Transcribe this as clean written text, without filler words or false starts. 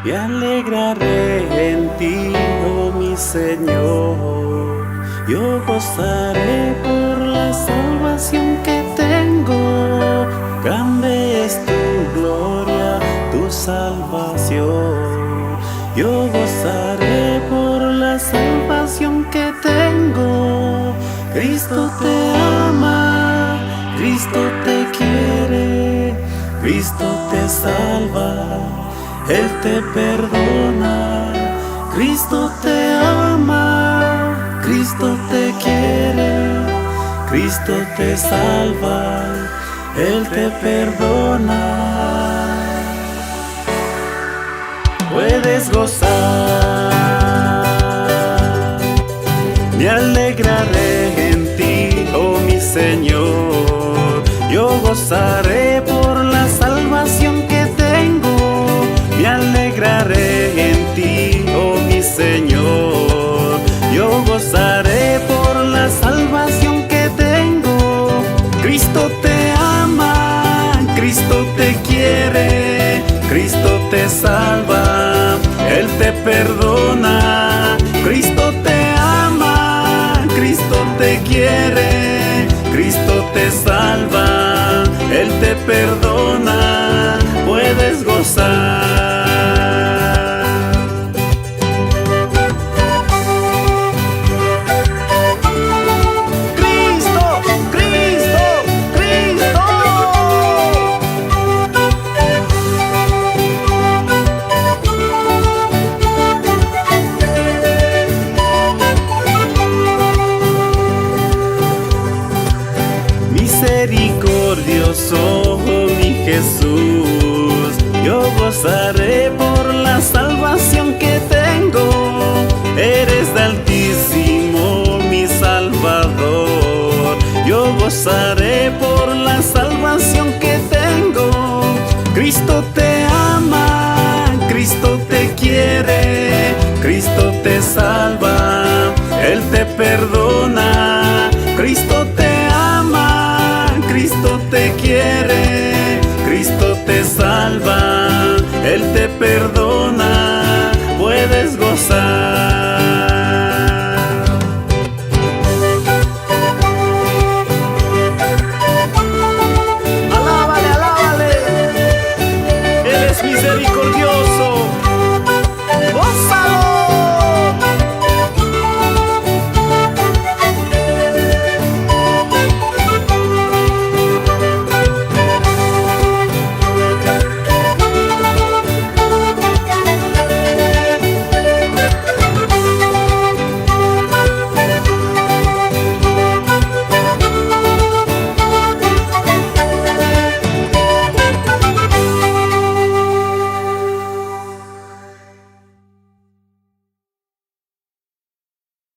Me alegraré en ti, oh mi Señor. Yo gozaré por la salvación que tengo. Grande es tu gloria, tu salvación. Yo gozaré por la salvación que tengo. Cristo te ama, Cristo te quiere, Cristo te salva, Él te perdona. Cristo te ama, Cristo te quiere, Cristo te salva, Él te perdona. Puedes gozar, me alegraré en ti, oh mi Señor. Yo gozaré por la salvación que tengo. Me alegraré en ti, oh mi Señor. Yo gozaré por la salvación que tengo. Cristo te ama, Cristo te quiere, Cristo te salva, Él te perdona. Cristo te ama, Cristo te quiere, Cristo te salva, Él te perdona. Puedes gozar. Cristo, Cristo, Cristo. Misericordioso, mi Jesús, yo gozaré por la salvación que tengo. Eres de Altísimo, mi Salvador. Yo gozaré por la salvación que tengo. Cristo te ama, Cristo te quiere, Cristo te salva, Él te perdona. Cristo te ama, Cristo te quiere,